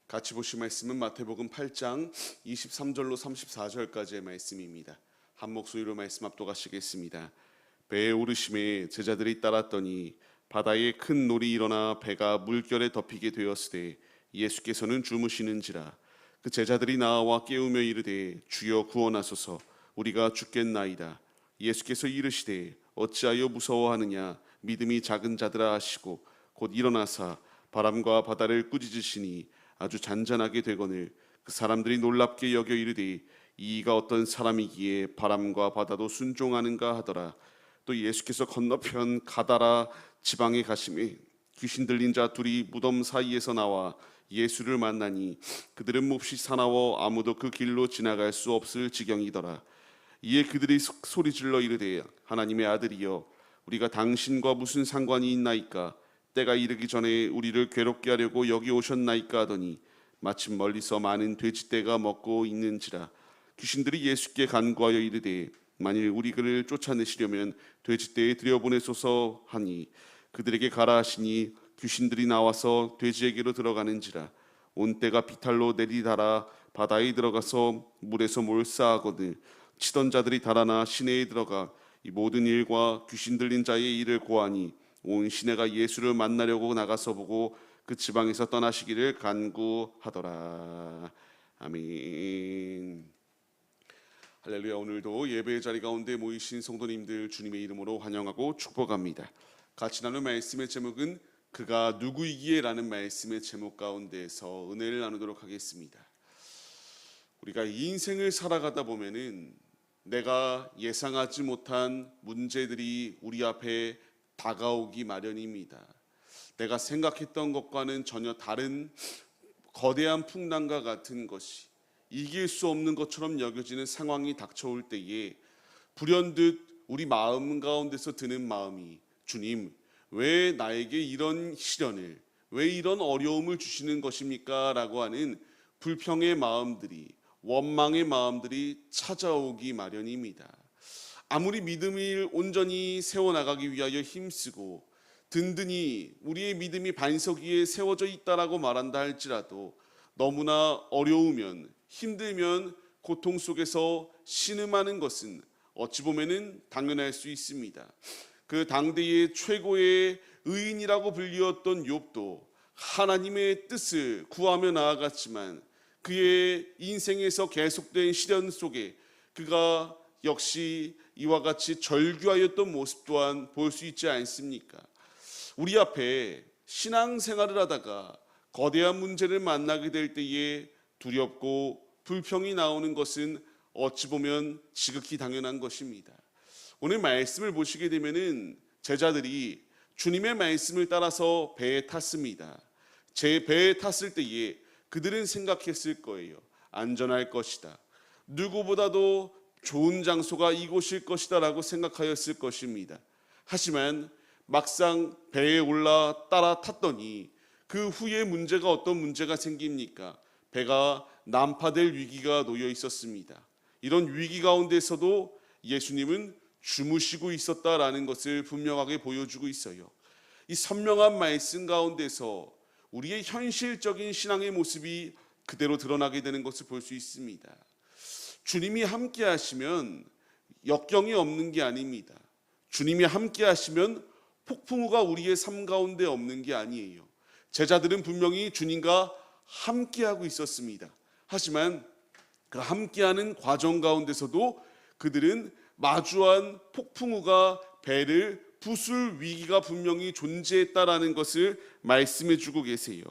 같이 보실 말씀은 마태복음 8장 23절로 34절까지의 말씀입니다. 한 목소리로 말씀 압도하시겠습니다. 배에 오르심에 제자들이 따랐더니 바다에 큰 놀이 일어나 배가 물결에 덮이게 되었으되 예수께서는 주무시는지라. 그 제자들이 나와 깨우며 이르되 주여 구원하소서, 우리가 죽겠나이다. 예수께서 이르시되 어찌하여 무서워하느냐, 믿음이 작은 자들아 하시고 곧 일어나사 바람과 바다를 꾸짖으시니 아주 잔잔하게 되거늘 그 사람들이 놀랍게 여겨 이르되 이가 어떤 사람이기에 바람과 바다도 순종하는가 하더라. 또 예수께서 건너편 가다라 지방에 가심에 귀신 들린 자 둘이 무덤 사이에서 나와 예수를 만나니 그들은 몹시 사나워 아무도 그 길로 지나갈 수 없을 지경이더라. 이에 그들이 소리질러 이르되 하나님의 아들이여, 우리가 당신과 무슨 상관이 있나이까? 때가 이르기 전에 우리를 괴롭게 하려고 여기 오셨나이까 하더니 마침 멀리서 많은 돼지떼가 먹고 있는지라. 귀신들이 예수께 간구하여 이르되 만일 우리를 쫓아내시려면 돼지떼에 들여보내소서 하니 그들에게 가라 하시니 귀신들이 나와서 돼지에게로 들어가는지라. 온 떼가 비탈로 내리달아 바다에 들어가서 물에서 몰사하거든 치던 자들이 달아나 시내에 들어가 이 모든 일과 귀신 들린 자의 일을 고하니 온 시내가 예수를 만나려고 나가서 보고 그 지방에서 떠나시기를 간구하더라. 아멘. 할렐루야. 오늘도 예배의 자리 가운데 모이신 성도님들 주님의 이름으로 환영하고 축복합니다. 같이 나눌 말씀의 제목은 그가 누구이기에 라는 말씀의 제목 가운데에서 은혜를 나누도록 하겠습니다. 우리가 이 인생을 살아가다 보면은 내가 예상하지 못한 문제들이 우리 앞에 다가오기 마련입니다. 내가 생각했던 것과는 전혀 다른 거대한 풍랑과 같은 것이 이길 수 없는 것처럼 여겨지는 상황이 닥쳐올 때에 불현듯 우리 마음 가운데서 드는 마음이 주님, 왜 나에게 이런 시련을, 왜 이런 어려움을 주시는 것입니까? 라고 하는 불평의 마음들이, 원망의 마음들이 찾아오기 마련입니다. 아무리 믿음을 온전히 세워나가기 위하여 힘쓰고 든든히 우리의 믿음이 반석 위에 세워져 있다라고 말한다 할지라도 너무나 어려우면, 힘들면, 고통 속에서 신음하는 것은 어찌 보면은 당연할 수 있습니다. 그 당대의 최고의 의인이라고 불리웠던 욥도 하나님의 뜻을 구하며 나아갔지만 그의 인생에서 계속된 시련 속에 그가 역시 이와 같이 절규하였던 모습 또한 볼 수 있지 않습니까? 우리 앞에 신앙생활을 하다가 거대한 문제를 만나게 될 때에 두렵고 불평이 나오는 것은 어찌 보면 지극히 당연한 것입니다. 오늘 말씀을 보시게 되면은 제자들이 주님의 말씀을 따라서 배에 탔습니다. 제 배에 탔을 때에 그들은 생각했을 거예요. 안전할 것이다. 누구보다도 좋은 장소가 이곳일 것이다 라고 생각하였을 것입니다. 하지만 막상 배에 올라 따라 탔더니 그 후에 문제가 어떤 문제가 생깁니까? 배가 난파될 위기가 놓여 있었습니다. 이런 위기 가운데서도 예수님은 주무시고 있었다라는 것을 분명하게 보여주고 있어요. 이 선명한 말씀 가운데서 우리의 현실적인 신앙의 모습이 그대로 드러나게 되는 것을 볼 수 있습니다. 주님이 함께 하시면 역경이 없는 게 아닙니다. 주님이 함께 하시면 폭풍우가 우리의 삶 가운데 없는 게 아니에요. 제자들은 분명히 주님과 함께하고 있었습니다. 하지만 그 함께하는 과정 가운데서도 그들은 마주한 폭풍우가 배를 부술 위기가 분명히 존재했다라는 것을 말씀해 주고 계세요.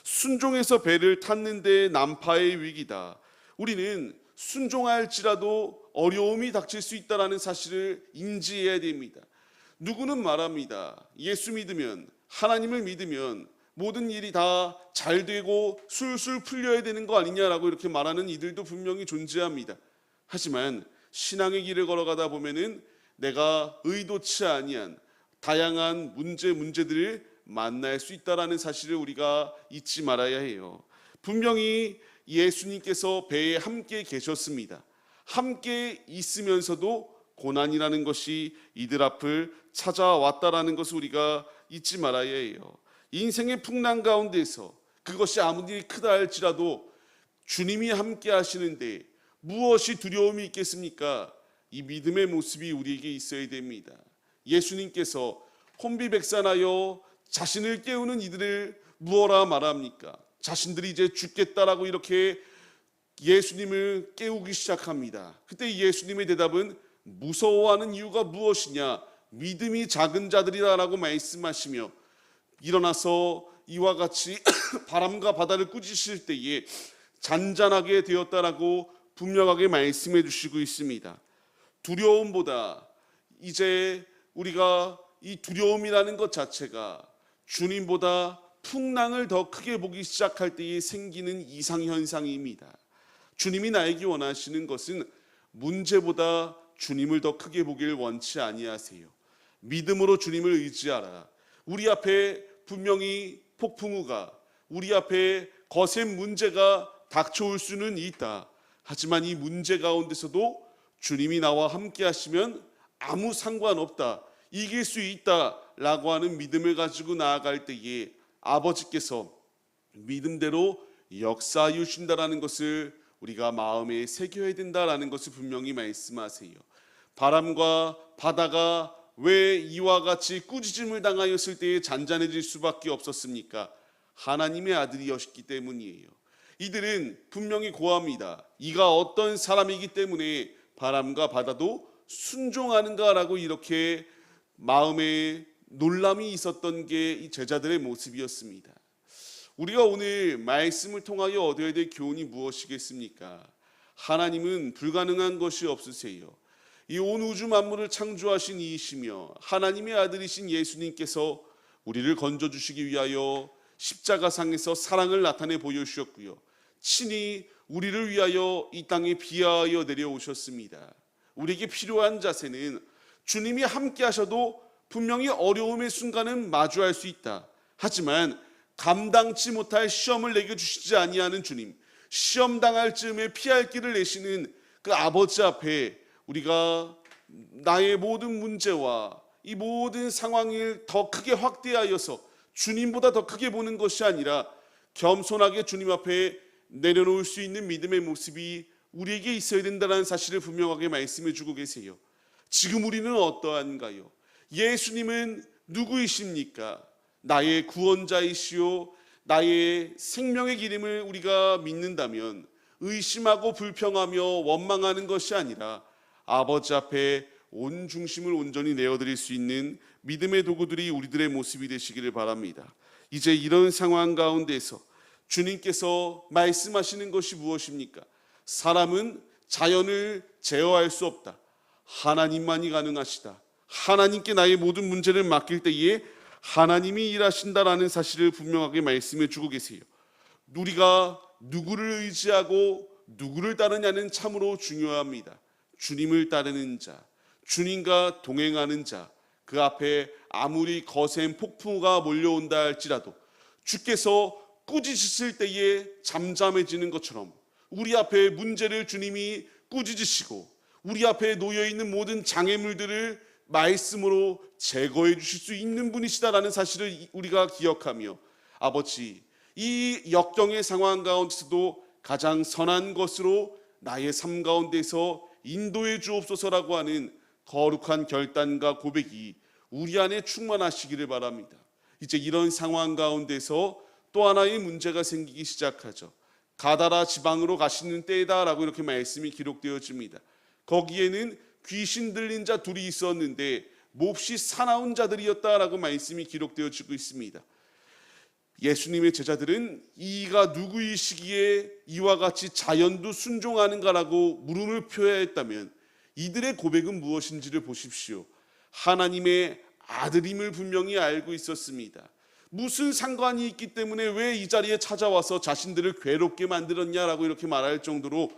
순종해서 배를 탔는데 난파의 위기다. 우리는 순종할지라도 어려움이 닥칠 수 있다는 사실을 인지해야 됩니다. 누구는 말합니다. 예수 믿으면, 하나님을 믿으면 모든 일이 다 잘 되고 술술 풀려야 되는 거 아니냐라고 이렇게 말하는 이들도 분명히 존재합니다. 하지만 신앙의 길을 걸어가다 보면은 내가 의도치 아니한 다양한 문제들을 만날 수 있다라는 사실을 우리가 잊지 말아야 해요. 분명히 예수님께서 배에 함께 계셨습니다. 함께 있으면서도 고난이라는 것이 이들 앞을 찾아왔다라는 것을 우리가 잊지 말아야 해요. 인생의 풍랑 가운데서 그것이 아무리 크다 할지라도 주님이 함께 하시는데 무엇이 두려움이 있겠습니까? 이 믿음의 모습이 우리에게 있어야 됩니다. 예수님께서 혼비백산하여 자신을 깨우는 이들을 무엇라 말합니까? 자신들이 이제 죽겠다라고 이렇게 예수님을 깨우기 시작합니다. 그때 예수님의 대답은 무서워하는 이유가 무엇이냐? 믿음이 작은 자들이라고 말씀하시며 일어나서 이와 같이 바람과 바다를 꾸짖으실 때에 잔잔하게 되었다라고 분명하게 말씀해 주시고 있습니다. 두려움보다 이제 우리가 이 두려움이라는 것 자체가 주님보다 풍랑을 더 크게 보기 시작할 때에 생기는 이상현상입니다. 주님이 나에게 원하시는 것은 문제보다 주님을 더 크게 보길 원치 아니하세요. 믿음으로 주님을 의지하라. 우리 앞에 분명히 폭풍우가, 우리 앞에 거센 문제가 닥쳐올 수는 있다. 하지만 이 문제 가운데서도 주님이 나와 함께 하시면 아무 상관없다, 이길 수 있다라고 하는 믿음을 가지고 나아갈 때에 아버지께서 믿음대로 역사해 주신다라는 것을 우리가 마음에 새겨야 된다라는 것을 분명히 말씀하세요. 바람과 바다가 왜 이와 같이 꾸짖음을 당하였을 때에 잔잔해질 수밖에 없었습니까? 하나님의 아들이었기 때문이에요. 이들은 분명히 고합니다. 이가 어떤 사람이기 때문에 바람과 바다도 순종하는가라고 이렇게 마음에 놀람이 있었던 게 이 제자들의 모습이었습니다. 우리가 오늘 말씀을 통하여 얻어야 될 교훈이 무엇이겠습니까? 하나님은 불가능한 것이 없으세요. 이 온 우주 만물을 창조하신 이이시며 하나님의 아들이신 예수님께서 우리를 건져주시기 위하여 십자가상에서 사랑을 나타내 보여주셨고요, 친히 우리를 위하여 이 땅에 비하하여 내려오셨습니다. 우리에게 필요한 자세는 주님이 함께 하셔도 분명히 어려움의 순간은 마주할 수 있다. 하지만 감당치 못할 시험을 내게 주시지 아니하는 주님, 시험 당할 즈음에 피할 길을 내시는 그 아버지 앞에 우리가 나의 모든 문제와 이 모든 상황을 더 크게 확대하여서 주님보다 더 크게 보는 것이 아니라 겸손하게 주님 앞에 내려놓을 수 있는 믿음의 모습이 우리에게 있어야 된다는 사실을 분명하게 말씀해 주고 계세요. 지금 우리는 어떠한가요? 예수님은 누구이십니까? 나의 구원자이시오, 나의 생명의 기름을 우리가 믿는다면 의심하고 불평하며 원망하는 것이 아니라 아버지 앞에 온 중심을 온전히 내어드릴 수 있는 믿음의 도구들이 우리들의 모습이 되시기를 바랍니다. 이제 이런 상황 가운데서 주님께서 말씀하시는 것이 무엇입니까? 사람은 자연을 제어할 수 없다. 하나님만이 가능하시다. 하나님께 나의 모든 문제를 맡길 때에 하나님이 일하신다라는 사실을 분명하게 말씀해 주고 계세요. 우리가 누구를 의지하고 누구를 따르냐는 참으로 중요합니다. 주님을 따르는 자, 주님과 동행하는 자, 그 앞에 아무리 거센 폭풍우가 몰려온다 할지라도 주께서 꾸짖으실 때에 잠잠해지는 것처럼 우리 앞에 문제를 주님이 꾸짖으시고 우리 앞에 놓여있는 모든 장애물들을 말씀으로 제거해 주실 수 있는 분이시다라는 사실을 우리가 기억하며 아버지, 이 역경의 상황 가운데서도 가장 선한 것으로 나의 삶 가운데서 인도해 주옵소서라고 하는 거룩한 결단과 고백이 우리 안에 충만하시기를 바랍니다. 이제 이런 상황 가운데서 또 하나의 문제가 생기기 시작하죠. 가다라 지방으로 가시는 때다라고 이렇게 말씀이 기록되어집니다. 거기에는 귀신 들린 자 둘이 있었는데 몹시 사나운 자들이었다라고 말씀이 기록되어지고 있습니다. 예수님의 제자들은 이가 누구이시기에 이와 같이 자연도 순종하는가라고 물음을 표했다면 이들의 고백은 무엇인지를 보십시오. 하나님의 아들임을 분명히 알고 있었습니다. 무슨 상관이 있기 때문에 왜 이 자리에 찾아와서 자신들을 괴롭게 만들었냐라고 이렇게 말할 정도로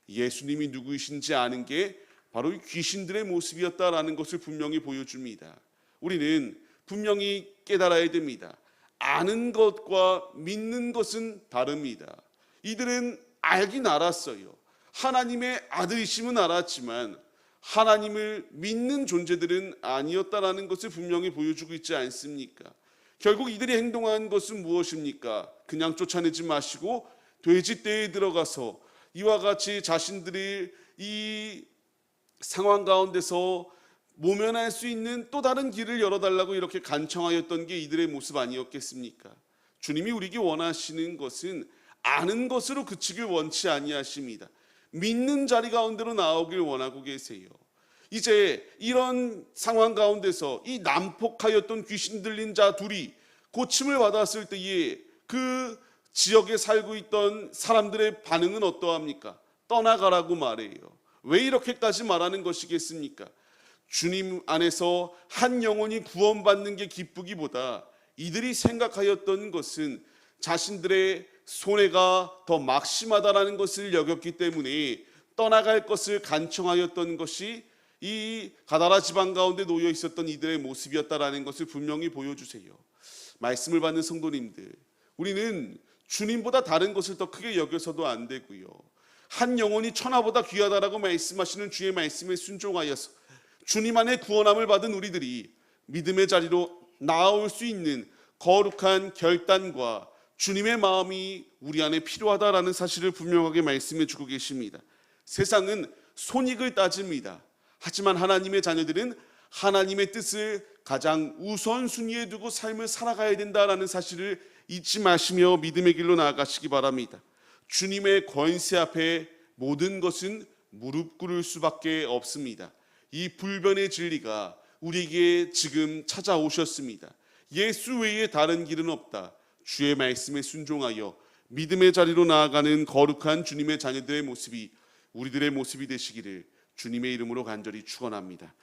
예수님이 누구이신지 아는 게 바로 이 귀신들의 모습이었다라는 것을 분명히 보여줍니다. 우리는 분명히 깨달아야 됩니다. 아는 것과 믿는 것은 다릅니다. 이들은 알긴 알았어요. 하나님의 아들이심은 알았지만 하나님을 믿는 존재들은 아니었다라는 것을 분명히 보여주고 있지 않습니까? 결국 이들이 행동한 것은 무엇입니까? 그냥 쫓아내지 마시고 돼지떼에 들어가서 이와 같이 자신들이 이 상황 가운데서 모면할 수 있는 또 다른 길을 열어달라고 이렇게 간청하였던 게 이들의 모습 아니었겠습니까? 주님이 우리에게 원하시는 것은 아는 것으로 그치길 원치 아니하십니다. 믿는 자리 가운데로 나오길 원하고 계세요. 이제 이런 상황 가운데서 이 난폭하였던 귀신 들린 자 둘이 고침을 받았을 때에 그 지역에 살고 있던 사람들의 반응은 어떠합니까? 떠나가라고 말해요. 왜 이렇게까지 말하는 것이겠습니까? 주님 안에서 한 영혼이 구원받는 게 기쁘기보다 이들이 생각하였던 것은 자신들의 손해가 더 막심하다라는 것을 여겼기 때문에 떠나갈 것을 간청하였던 것이 이 가다라 지방 가운데 놓여 있었던 이들의 모습이었다라는 것을 분명히 보여주세요. 말씀을 받는 성도님들, 우리는 주님보다 다른 것을 더 크게 여겨서도 안 되고요. 한 영혼이 천하보다 귀하다라고 말씀하시는 주의 말씀에 순종하여서 주님 안에 구원함을 받은 우리들이 믿음의 자리로 나아올 수 있는 거룩한 결단과 주님의 마음이 우리 안에 필요하다라는 사실을 분명하게 말씀해 주고 계십니다. 세상은 손익을 따집니다. 하지만 하나님의 자녀들은 하나님의 뜻을 가장 우선순위에 두고 삶을 살아가야 된다라는 사실을 잊지 마시며 믿음의 길로 나아가시기 바랍니다. 주님의 권세 앞에 모든 것은 무릎 꿇을 수밖에 없습니다. 이 불변의 진리가 우리에게 지금 찾아오셨습니다. 예수 외에 다른 길은 없다. 주의 말씀에 순종하여 믿음의 자리로 나아가는 거룩한 주님의 자녀들의 모습이 우리들의 모습이 되시기를 주님의 이름으로 간절히 축원합니다.